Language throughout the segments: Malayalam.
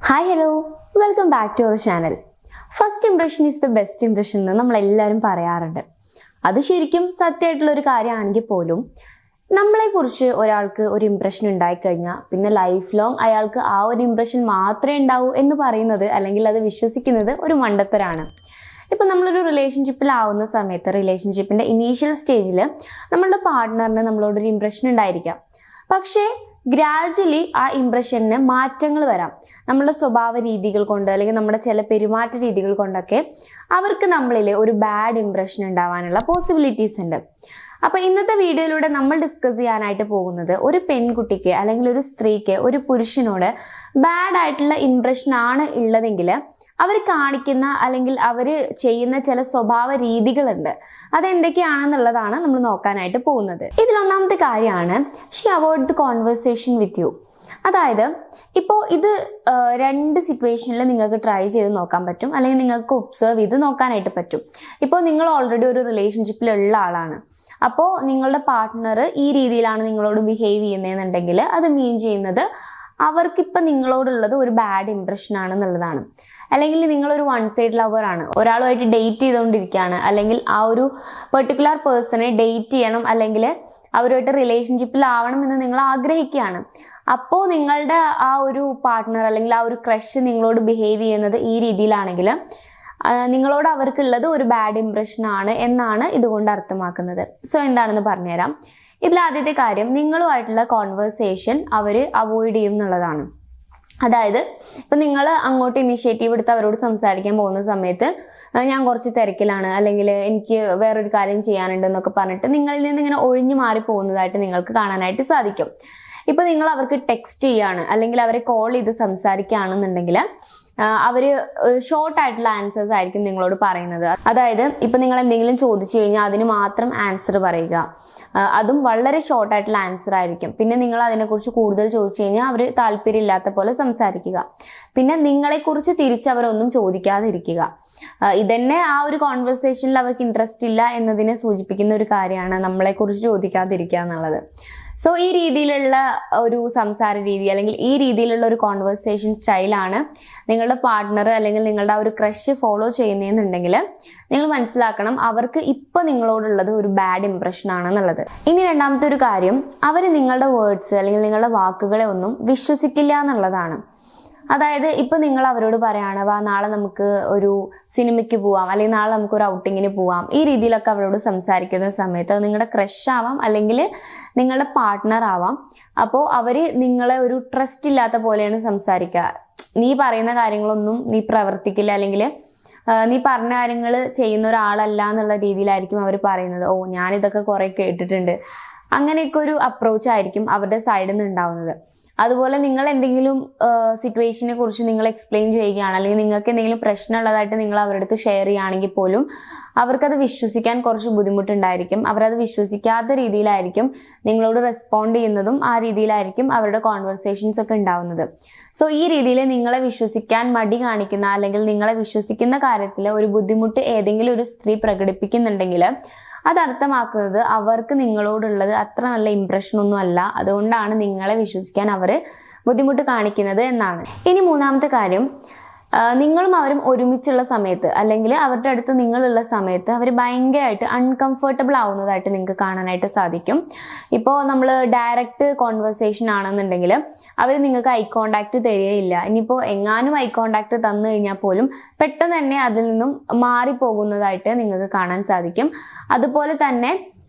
Hi hello welcome back to our channel. First impression is the best impression എന്ന് നമ്മളെല്ലാവരും പറയാറുണ്ട്. അത് ശരിക്കും സത്യമായിട്ടുള്ള ഒരു കാര്യമാണെങ്കിൽ പോലും നമ്മളെക്കുറിച്ച് ഒരാൾക്ക് ഒരു ഇംപ്രഷൻ ഉണ്ടായിക്കഴിഞ്ഞാൽ പിന്നെ ലൈഫ് ലോങ് അയാൾക്ക് ആ ഒരു ഇംപ്രഷൻ മാത്രമേ ഉണ്ടാവൂ എന്ന് പറയുന്നത് അല്ലെങ്കിൽ അത് വിശ്വസിക്കുന്നത് ഒരു മണ്ടത്തരാണ്. ഇപ്പം നമ്മളൊരു റിലേഷൻഷിപ്പിലാവുന്ന സമയത്ത് റിലേഷൻഷിപ്പിൻ്റെ ഇനീഷ്യൽ സ്റ്റേജിൽ നമ്മളുടെ പാർട്ട്ണറിന് നമ്മളോടൊരു ഇംപ്രഷൻ ഉണ്ടായിരിക്കാം. പക്ഷേ ഗ്രാജുവലി ആ ഇംപ്രഷന് മാറ്റങ്ങൾ വരാം. നമ്മളുടെ സ്വഭാവ രീതികൾ കൊണ്ട് അല്ലെങ്കിൽ നമ്മുടെ ചില പെരുമാറ്റ രീതികൾ കൊണ്ടൊക്കെ അവർക്ക് നമ്മളിൽ ഒരു ബാഡ് ഇംപ്രഷൻ ഉണ്ടാവാനുള്ള പോസിബിലിറ്റീസ് ഉണ്ട്. അപ്പോൾ ഇന്നത്തെ വീഡിയോയിലൂടെ നമ്മൾ ഡിസ്കസ് ചെയ്യാനായിട്ട് പോകുന്നത് ഒരു പെൺകുട്ടിക്ക് അല്ലെങ്കിൽ ഒരു സ്ത്രീക്ക് ഒരു പുരുഷനോട് ബാഡ് ആയിട്ടുള്ള ഇംപ്രഷൻ ആണ് ഉള്ളതെങ്കിൽ അവർ കാണിക്കുന്ന അല്ലെങ്കിൽ അവർ ചെയ്യുന്ന ചില സ്വഭാവ രീതികളുണ്ട്. അതെന്തൊക്കെയാണെന്നുള്ളതാണ് നമ്മൾ നോക്കാനായിട്ട് പോകുന്നത്. ഇതിലൊന്നാമത്തെ കാര്യമാണ് she avoid the conversation with you. അതായത് ഇപ്പോൾ ഇത് രണ്ട് സിറ്റുവേഷനിൽ നിങ്ങൾക്ക് ട്രൈ ചെയ്ത് നോക്കാൻ പറ്റും, അല്ലെങ്കിൽ നിങ്ങൾക്ക് ഒബ്സർവ് ചെയ്ത് നോക്കാനായിട്ട് പറ്റും. ഇപ്പോൾ നിങ്ങൾ ഓൾറെഡി ഒരു റിലേഷൻഷിപ്പിലുള്ള ആളാണ്. അപ്പോൾ നിങ്ങളുടെ പാർട്ട്ണർ ഈ രീതിയിലാണ് നിങ്ങളോട് ബിഹേവ് ചെയ്യുന്നതെന്നുണ്ടെങ്കിൽ അത് മീൻ ചെയ്യുന്നത് അവർക്കിപ്പോൾ നിങ്ങളോടുള്ളത് ഒരു ബാഡ് ഇംപ്രഷൻ ആണെന്നുള്ളതാണ്. അല്ലെങ്കിൽ നിങ്ങളൊരു വൺ സൈഡ് ലവറാണ്, ഒരാളുമായിട്ട് ഡേറ്റ് ചെയ്തുകൊണ്ടിരിക്കുകയാണ്, അല്ലെങ്കിൽ ആ ഒരു പെർട്ടിക്കുലർ പേഴ്സണെ ഡേറ്റ് ചെയ്യണം അല്ലെങ്കിൽ അവരുമായിട്ട് റിലേഷൻഷിപ്പിലാവണം എന്ന് നിങ്ങൾ ആഗ്രഹിക്കുകയാണ്. അപ്പോൾ നിങ്ങളുടെ ആ ഒരു പാർട്ട്ണർ അല്ലെങ്കിൽ ആ ഒരു ക്രഷ് നിങ്ങളോട് ബിഹേവ് ചെയ്യുന്നത് ഈ രീതിയിലാണെങ്കിൽ നിങ്ങളോട് അവർക്കുള്ളത് ഒരു ബാഡ് ഇംപ്രഷൻ ആണ് എന്നാണ് ഇതുകൊണ്ട് അർത്ഥമാക്കുന്നത്. സോ എന്താണെന്ന് പറഞ്ഞുതരാം. ഇതിൽ ആദ്യത്തെ കാര്യം, നിങ്ങളുമായിട്ടുള്ള കോൺവെർസേഷൻ അവർ അവോയ്ഡ് ചെയ്യും എന്നുള്ളതാണ്. അതായത് ഇപ്പം നിങ്ങൾ അങ്ങോട്ട് ഇനിഷ്യേറ്റീവ് എടുത്ത് അവരോട് സംസാരിക്കാൻ പോകുന്ന സമയത്ത് ഞാൻ കുറച്ച് തിരക്കിലാണ് അല്ലെങ്കിൽ എനിക്ക് വേറൊരു കാര്യം ചെയ്യാനുണ്ട് എന്നൊക്കെ പറഞ്ഞിട്ട് നിങ്ങളിൽ നിന്ന് ഇങ്ങനെ ഒഴിഞ്ഞു മാറി പോകുന്നതായിട്ട് നിങ്ങൾക്ക് കാണാനായിട്ട് സാധിക്കും. ഇപ്പം നിങ്ങൾ അവർക്ക് ടെക്സ്റ്റ് ചെയ്യാണ് അല്ലെങ്കിൽ അവരെ കോൾ ചെയ്ത് സംസാരിക്കുകയാണെന്നുണ്ടെങ്കിൽ അവർ ഷോർട്ട് ആയിട്ടുള്ള ആൻസേഴ്സ് ആയിരിക്കും നിങ്ങളോട് പറയുന്നത്. അതായത് ഇപ്പം നിങ്ങൾ എന്തെങ്കിലും ചോദിച്ചു കഴിഞ്ഞാൽ അതിന് മാത്രം ആൻസർ പറയുക, അതും വളരെ ഷോർട്ട് ആയിട്ടുള്ള ആൻസർ ആയിരിക്കും. പിന്നെ നിങ്ങൾ അതിനെക്കുറിച്ച് കൂടുതൽ ചോദിച്ചു കഴിഞ്ഞാൽ അവർ താല്പര്യമില്ലാത്ത പോലെ സംസാരിക്കുക. പിന്നെ നിങ്ങളെക്കുറിച്ച് തിരിച്ചവരൊന്നും ചോദിക്കാതിരിക്കുക. ഇതന്നെ ആ ഒരു കോൺവെർസേഷനിൽ അവർക്ക് ഇൻട്രസ്റ്റ് ഇല്ല എന്നതിനെ സൂചിപ്പിക്കുന്ന ഒരു കാര്യമാണ് നമ്മളെക്കുറിച്ച് ചോദിക്കാതിരിക്കുക എന്നുള്ളത്. സോ ഈ രീതിയിലുള്ള ഒരു സംസാര രീതി അല്ലെങ്കിൽ ഈ രീതിയിലുള്ള ഒരു കോൺവെർസേഷൻ സ്റ്റൈലാണ് നിങ്ങളുടെ പാർട്ട്ണർ അല്ലെങ്കിൽ നിങ്ങളുടെ ആ ഒരു ക്രഷ് ഫോളോ ചെയ്യുന്നതെന്നുണ്ടെങ്കിൽ നിങ്ങൾ മനസ്സിലാക്കണം അവർക്ക് ഇപ്പൊ നിങ്ങളോടുള്ളത് ഒരു ബാഡ് ഇംപ്രഷൻ ആണെന്നുള്ളത്. ഇനി രണ്ടാമത്തെ ഒരു കാര്യം, അവർ നിങ്ങളുടെ വേർഡ്സ് അല്ലെങ്കിൽ നിങ്ങളുടെ വാക്കുകളെ ഒന്നും വിശ്വസിക്കില്ല എന്നുള്ളതാണ്. അതായത് ഇപ്പൊ നിങ്ങൾ അവരോട് പറയാണ് വാ നാളെ നമുക്ക് ഒരു സിനിമയ്ക്ക് പോവാം അല്ലെങ്കിൽ നാളെ നമുക്ക് ഒരു ഔട്ടിങ്ങിന് പോവാം, ഈ രീതിയിലൊക്കെ അവരോട് സംസാരിക്കുന്ന സമയത്ത് അത് നിങ്ങളുടെ ക്രഷ് ആവാം അല്ലെങ്കിൽ നിങ്ങളുടെ പാർട്ട്ണർ ആവാം. അപ്പോൾ അവർ നിങ്ങളെ ഒരു ട്രസ്റ്റ് ഇല്ലാത്ത പോലെയാണ് സംസാരിക്കുക. നീ പറയുന്ന കാര്യങ്ങളൊന്നും നീ പ്രവർത്തിക്കില്ല അല്ലെങ്കിൽ നീ പറഞ്ഞ കാര്യങ്ങൾ ചെയ്യുന്ന ഒരാളല്ല എന്നുള്ള രീതിയിലായിരിക്കും അവർ പറയുന്നത്. ഓ ഞാനിതൊക്കെ കുറെ കേട്ടിട്ടുണ്ട്, അങ്ങനെയൊക്കെ ഒരു അപ്രോച്ച് ആയിരിക്കും അവരുടെ സൈഡിൽ നിന്ന് ഉണ്ടാവുന്നത്. അതുപോലെ നിങ്ങൾ എന്തെങ്കിലും സിറ്റുവേഷനെ കുറിച്ച് നിങ്ങൾ എക്സ്പ്ലെയിൻ ചെയ്യുകയാണ് അല്ലെങ്കിൽ നിങ്ങൾക്ക് എന്തെങ്കിലും പ്രശ്നമുള്ളതായിട്ട് നിങ്ങൾ അവരുടെ അടുത്ത് ഷെയർ ചെയ്യുകയാണെങ്കിൽ പോലും അവർക്കത് വിശ്വസിക്കാൻ കുറച്ച് ബുദ്ധിമുട്ടുണ്ടായിരിക്കും. അവരത് വിശ്വസിക്കാത്ത രീതിയിലായിരിക്കും നിങ്ങളോട് റെസ്പോണ്ട് ചെയ്യുന്നതും ആ രീതിയിലായിരിക്കും അവരുടെ കോൺവെർസേഷൻസ് ഒക്കെ ഉണ്ടാവുന്നത്. സോ ഈ രീതിയിൽ നിങ്ങളെ വിശ്വസിക്കാൻ മടി കാണിക്കുന്ന അല്ലെങ്കിൽ നിങ്ങളെ വിശ്വസിക്കുന്ന കാര്യത്തിൽ ഒരു ബുദ്ധിമുട്ട് ഏതെങ്കിലും ഒരു സ്ത്രീ പ്രകടിപ്പിക്കുന്നുണ്ടെങ്കിൽ അതർത്ഥമാക്കുന്നത് അവർക്ക് നിങ്ങളോടുള്ളത് അത്ര നല്ല ഇംപ്രഷൻ ഒന്നും അല്ല, അതുകൊണ്ടാണ് നിങ്ങളെ വിശ്വസിക്കാൻ അവർ ബുദ്ധിമുട്ട് കാണിക്കുന്നത് എന്നാണ്. ഇനി മൂന്നാമത്തെ കാര്യം, നിങ്ങളും അവരും ഒരുമിച്ചുള്ള സമയത്ത് അല്ലെങ്കിൽ അവരുടെ അടുത്ത് നിങ്ങളുള്ള സമയത്ത് അവർ ഭയങ്കരമായിട്ട് അൺകംഫർട്ടബിൾ ആവുന്നതായിട്ട് നിങ്ങൾക്ക് കാണാനായിട്ട് സാധിക്കും. ഇപ്പോൾ നമ്മൾ ഡയറക്റ്റ് കോൺവെർസേഷൻ ആണെന്നുണ്ടെങ്കിൽ അവർ നിങ്ങൾക്ക് ഐ കോണ്ടാക്ട് തരികയില്ല. ഇനിയിപ്പോൾ എങ്ങാനും ഐ കോണ്ടാക്ട് തന്നു കഴിഞ്ഞാൽ പോലും പെട്ടെന്ന് തന്നെ അതിൽ നിന്നും മാറിപ്പോകുന്നതായിട്ട് നിങ്ങൾക്ക് കാണാൻ സാധിക്കും. അതുപോലെ തന്നെ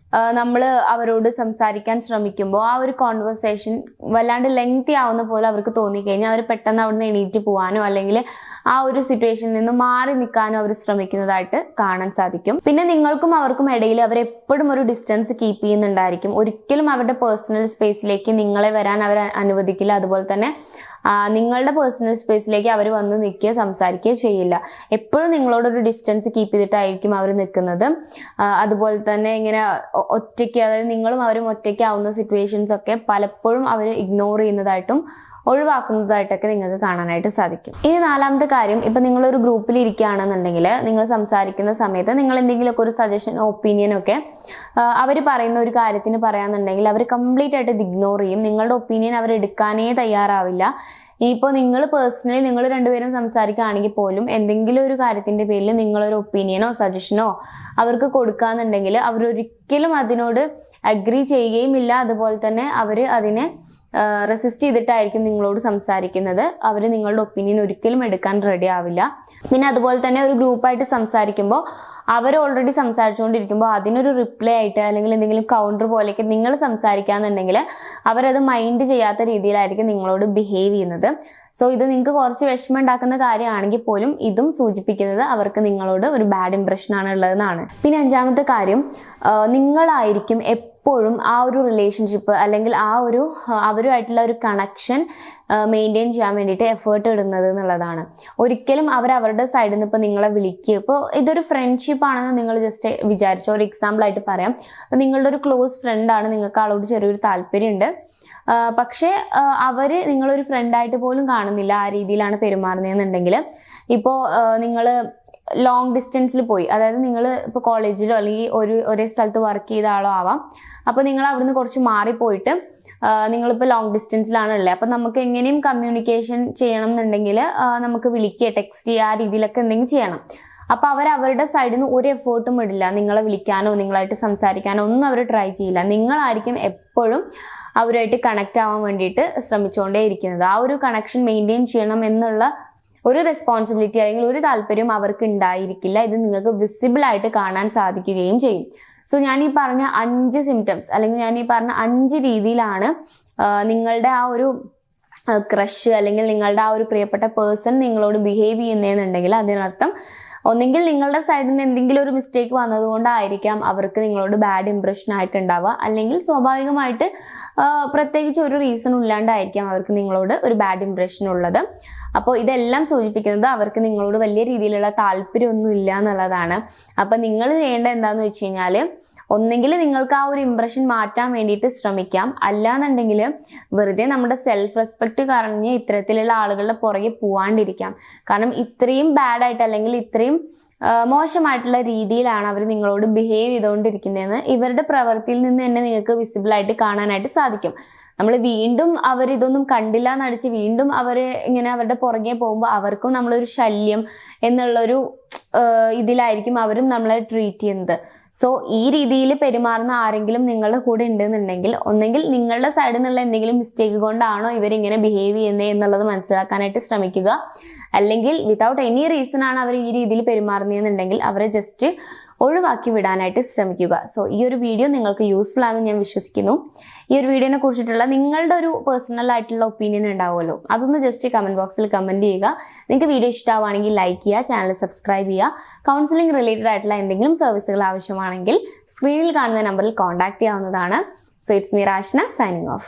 നമ്മൾ അവരോട് സംസാരിക്കാൻ ശ്രമിക്കുമ്പോൾ ആ ഒരു കോൺവെർസേഷൻ വല്ലാണ്ട് ലെങ്തി ആവുന്ന പോലെ അവർക്ക് തോന്നിക്കഴിഞ്ഞാൽ അവർ പെട്ടെന്ന് അവിടുന്ന് എണീറ്റ് പോകാനോ അല്ലെങ്കിൽ ആ ഒരു സിറ്റുവേഷനിൽ നിന്ന് മാറി നിൽക്കാനോ അവർ ശ്രമിക്കുന്നതായിട്ട് കാണാൻ സാധിക്കും. പിന്നെ നിങ്ങൾക്കും അവർക്കും ഇടയിൽ അവർ എപ്പോഴും ഒരു ഡിസ്റ്റൻസ് കീപ്പ് ചെയ്യുന്നുണ്ടായിരിക്കും. ഒരിക്കലും അവരുടെ പേഴ്സണൽ സ്പേസിലേക്ക് നിങ്ങളെ വരാൻ അവർ അനുവദിക്കില്ല. അതുപോലെ തന്നെ നിങ്ങളുടെ പേഴ്സണൽ സ്പേസിലേക്ക് അവർ വന്ന് നിൽക്കുകയോ സംസാരിക്കുകയോ ചെയ്യില്ല. എപ്പോഴും നിങ്ങളോടൊരു ഡിസ്റ്റൻസ് കീപ്പ് ചെയ്തിട്ടായിരിക്കും അവർ നിൽക്കുന്നത്. അതുപോലെ തന്നെ ഇങ്ങനെ ഒറ്റയ്ക്ക്, അതായത് നിങ്ങളും അവരും ഒറ്റയ്ക്കാവുന്ന സിറ്റുവേഷൻസ് ഒക്കെ പലപ്പോഴും അവർ ഇഗ്നോർ ചെയ്യുന്നതായിട്ടും ഒഴിവാക്കുന്നതായിട്ടൊക്കെ നിങ്ങൾക്ക് കാണാനായിട്ട് സാധിക്കും. ഇനി നാലാമത്തെ കാര്യം, ഇപ്പം നിങ്ങളൊരു ഗ്രൂപ്പിൽ ഇരിക്കുകയാണെന്നുണ്ടെങ്കിൽ നിങ്ങൾ സംസാരിക്കുന്ന സമയത്ത് നിങ്ങൾ എന്തെങ്കിലുമൊക്കെ ഒരു സജഷൻ ഒപ്പീനിയനൊക്കെ അവർ പറയുന്ന ഒരു കാര്യത്തിന് പറയാന്നുണ്ടെങ്കിൽ അവർ കംപ്ലീറ്റ് ആയിട്ട് ഇത് ഇഗ്നോർ ചെയ്യും. നിങ്ങളുടെ ഒപ്പീനിയൻ അവർ എടുക്കാനേ തയ്യാറാവില്ല. ഇനിയിപ്പോൾ നിങ്ങൾ പേഴ്സണലി നിങ്ങൾ രണ്ടുപേരും സംസാരിക്കുകയാണെങ്കിൽ പോലും എന്തെങ്കിലും ഒരു കാര്യത്തിന്റെ പേരിൽ നിങ്ങളൊരു ഒപ്പീനിയനോ സജഷനോ അവർക്ക് കൊടുക്കാന്നുണ്ടെങ്കിൽ അവരൊരിക്കലും അതിനോട് അഗ്രി ചെയ്യുകയും ഇല്ല. അതുപോലെ തന്നെ അവർ അതിനെ റെസിസ്റ്റ് ചെയ്തിട്ടായിരിക്കും നിങ്ങളോട് സംസാരിക്കുന്നത്. അവർ നിങ്ങളുടെ ഒപ്പീനിയൻ ഒരിക്കലും എടുക്കാൻ റെഡി ആവില്ല. പിന്നെ അതുപോലെ തന്നെ ഒരു ഗ്രൂപ്പായിട്ട് സംസാരിക്കുമ്പോൾ അവർ ഓൾറെഡി സംസാരിച്ചുകൊണ്ടിരിക്കുമ്പോൾ അതിനൊരു റിപ്ലൈ ആയിട്ട് അല്ലെങ്കിൽ എന്തെങ്കിലും കൗണ്ടർ പോലെയൊക്കെ നിങ്ങൾ സംസാരിക്കാന്നുണ്ടെങ്കിൽ അവരത് മൈൻഡ് ചെയ്യാത്ത രീതിയിലായിരിക്കും നിങ്ങളോട് ബിഹേവ് ചെയ്യുന്നത്. സോ ഇത് നിങ്ങൾക്ക് കുറച്ച് വിഷമം ഉണ്ടാക്കുന്ന കാര്യമാണെങ്കിൽ പോലും ഇതും സൂചിപ്പിക്കുന്നത് അവർക്ക് നിങ്ങളോട് ഒരു ബാഡ് ഇംപ്രഷൻ ആണ് ഉള്ളതെന്നാണ്. പിന്നെ അഞ്ചാമത്തെ കാര്യം, നിങ്ങളായിരിക്കും എപ്പോഴും ആ ഒരു റിലേഷൻഷിപ്പ് അല്ലെങ്കിൽ ആ ഒരു അവരുമായിട്ടുള്ള ഒരു കണക്ഷൻ മെയിൻറ്റെയിൻ ചെയ്യാൻ വേണ്ടിയിട്ട് എഫേർട്ട് ഇടുന്നത് എന്നുള്ളതാണ്. ഒരിക്കലും അവരുടെ സൈഡിൽ നിന്ന് ഇപ്പോൾ നിങ്ങളെ വിളിക്കുക, ഇപ്പോൾ ഇതൊരു ഫ്രണ്ട്ഷിപ്പ് ആണെന്ന് നിങ്ങൾ ജസ്റ്റ് വിചാരിച്ചോ. ഒരു എക്സാമ്പിൾ ആയിട്ട് പറയാം, നിങ്ങളുടെ ഒരു ക്ലോസ് ഫ്രണ്ടാണ്, നിങ്ങൾക്ക് ആളോട് ചെറിയൊരു താല്പര്യമുണ്ട്, പക്ഷേ അവർ നിങ്ങളൊരു ഫ്രണ്ടായിട്ട് പോലും കാണുന്നില്ല, ആ രീതിയിലാണ് പെരുമാറുന്നതെന്നുണ്ടെങ്കിൽ, ഇപ്പോൾ നിങ്ങൾ ലോങ് ഡിസ്റ്റൻസിൽ പോയി, അതായത് നിങ്ങൾ ഇപ്പോൾ കോളേജിലോ അല്ലെങ്കിൽ ഒരേ സ്ഥലത്ത് വർക്ക് ചെയ്ത ആളോ ആവാം, അപ്പോൾ നിങ്ങൾ അവിടുന്ന് കുറച്ച് മാറിപ്പോയിട്ട് നിങ്ങളിപ്പോൾ ലോങ് ഡിസ്റ്റൻസിലാണ് ഉള്ളത്, അപ്പം നമുക്ക് എങ്ങനെയും കമ്മ്യൂണിക്കേഷൻ ചെയ്യണം എന്നുണ്ടെങ്കിൽ നമുക്ക് വിളിക്കുക, ടെക്സ്റ്റ് ചെയ്യുക, ആ രീതിയിലൊക്കെ എന്തെങ്കിലും ചെയ്യണം. അപ്പോൾ അവരുടെ സൈഡിൽ നിന്ന് ഒരു എഫേർട്ടും ഇടില്ല, നിങ്ങളെ വിളിക്കാനോ നിങ്ങളായിട്ട് സംസാരിക്കാനോ ഒന്നും അവർ ട്രൈ ചെയ്യില്ല. നിങ്ങളായിരിക്കും എപ്പോഴും അവരുമായിട്ട് കണക്റ്റ് ആവാൻ വേണ്ടിയിട്ട് ശ്രമിച്ചുകൊണ്ടേ ഇരിക്കുന്നത്. ആ ഒരു കണക്ഷൻ മെയിൻറ്റെയിൻ ചെയ്യണം എന്നുള്ള ഒരു റെസ്പോൺസിബിലിറ്റി അല്ലെങ്കിൽ ഒരു താല്പര്യം അവർക്ക് ഉണ്ടായിരിക്കില്ല. ഇത് നിങ്ങൾക്ക് വിസിബിൾ ആയിട്ട് കാണാൻ സാധിക്കുകയും ചെയ്യും. സോ ഞാൻ ഈ പറഞ്ഞ 5 സിംറ്റംസ് അല്ലെങ്കിൽ ഞാൻ ഈ പറഞ്ഞ 5 രീതിയിലാണ് നിങ്ങളുടെ ആ ഒരു ക്രഷ് അല്ലെങ്കിൽ നിങ്ങളുടെ ആ ഒരു പ്രിയപ്പെട്ട പേഴ്സൺ നിങ്ങളോട് ബിഹേവ് ചെയ്യുന്നതെന്നുണ്ടെങ്കിൽ അതിനർത്ഥം ഒന്നെങ്കിൽ നിങ്ങളുടെ സൈഡിൽ നിന്ന് എന്തെങ്കിലും ഒരു മിസ്റ്റേക്ക് വന്നതുകൊണ്ടായിരിക്കാം അവർക്ക് നിങ്ങളോട് ബാഡ് ഇംപ്രഷൻ ആയിട്ടുണ്ടാവുക, അല്ലെങ്കിൽ സ്വാഭാവികമായിട്ട് പ്രത്യേകിച്ച് ഒരു റീസണും ഇല്ലാണ്ടായിരിക്കാം അവർക്ക് നിങ്ങളോട് ഒരു ബാഡ് ഇംപ്രഷൻ ഉള്ളത്. അപ്പോൾ ഇതെല്ലാം സൂചിപ്പിക്കുന്നത് അവർക്ക് നിങ്ങളോട് വലിയ രീതിയിലുള്ള താല്പര്യമൊന്നും ഇല്ല എന്നുള്ളതാണ്. അപ്പം നിങ്ങൾ ചെയ്യേണ്ടത് എന്താണെന്ന് വെച്ച് കഴിഞ്ഞാൽ, ഒന്നെങ്കിൽ നിങ്ങൾക്ക് ആ ഒരു ഇംപ്രഷൻ മാറ്റാൻ വേണ്ടിയിട്ട് ശ്രമിക്കാം, അല്ലാന്നുണ്ടെങ്കിൽ വെറുതെ നമ്മുടെ സെൽഫ് റെസ്പെക്റ്റ് പറഞ്ഞ് ഇത്തരത്തിലുള്ള ആളുകളുടെ പുറകെ പോവാണ്ടിരിക്കാം. കാരണം ഇത്രയും ബാഡായിട്ട് അല്ലെങ്കിൽ ഇത്രയും മോശമായിട്ടുള്ള രീതിയിലാണ് അവർ നിങ്ങളോട് ബിഹേവ് ചെയ്തുകൊണ്ടിരിക്കുന്നതെന്ന് ഇവരുടെ പ്രവൃത്തിയിൽ നിന്ന് തന്നെ നിങ്ങൾക്ക് വിസിബിളായിട്ട് കാണാനായിട്ട് സാധിക്കും. നമ്മൾ വീണ്ടും അവരിതൊന്നും കണ്ടില്ല എന്നടിച്ച് വീണ്ടും ഇങ്ങനെ അവരുടെ പുറകെ പോകുമ്പോൾ അവർക്കും നമ്മളൊരു ശല്യം എന്നുള്ളൊരു ഇതിലായിരിക്കും അവരും നമ്മളെ ട്രീറ്റ് ചെയ്യുന്നത്. സോ ഈ രീതിയിൽ പെരുമാറുന്ന ആരെങ്കിലും നിങ്ങളുടെ കൂടെ ഉണ്ടെന്നുണ്ടെങ്കിൽ ഒന്നെങ്കിൽ നിങ്ങളുടെ സൈഡിൽ നിന്നുള്ള എന്തെങ്കിലും മിസ്റ്റേക്ക് കൊണ്ടാണോ ഇവരിങ്ങനെ ബിഹേവ് ചെയ്യുന്നത് എന്നുള്ളത് മനസ്സിലാക്കാനായിട്ട് ശ്രമിക്കുക, അല്ലെങ്കിൽ വിതൗട്ട് എനി റീസൺ ആണ് അവർ ഈ രീതിയിൽ പെരുമാറുന്നതെന്നുണ്ടെങ്കിൽ അവരെ ജസ്റ്റ് ഒഴിവാക്കി വിടാനായിട്ട് ശ്രമിക്കുക. സോ ഈ ഒരു വീഡിയോ നിങ്ങൾക്ക് യൂസ്ഫുൾ ആണെന്ന് ഞാൻ വിശ്വസിക്കുന്നു. ഈ ഒരു വീഡിയോനെ കുറിച്ചിട്ടുള്ള നിങ്ങളുടെ ഒരു പേഴ്സണൽ ആയിട്ടുള്ള ഒപ്പീനിയൻ ഉണ്ടാവുമല്ലോ, അതൊന്ന് ജസ്റ്റ് കമന്റ് ബോക്സിൽ കമന്റ് ചെയ്യുക. നിങ്ങൾക്ക് വീഡിയോ ഇഷ്ടമാണെങ്കിൽ ലൈക്ക് ചെയ്യുക, ചാനൽ സബ്സ്ക്രൈബ് ചെയ്യുക. കൗൺസിലിംഗ് റിലേറ്റഡ് ആയിട്ടുള്ള എന്തെങ്കിലും സർവീസുകൾ ആവശ്യമാണെങ്കിൽ സ്ക്രീനിൽ കാണുന്ന നമ്പറിൽ കോൺടാക്ട് ചെയ്യാവുന്നതാണ്. So it's me Rashna signing of.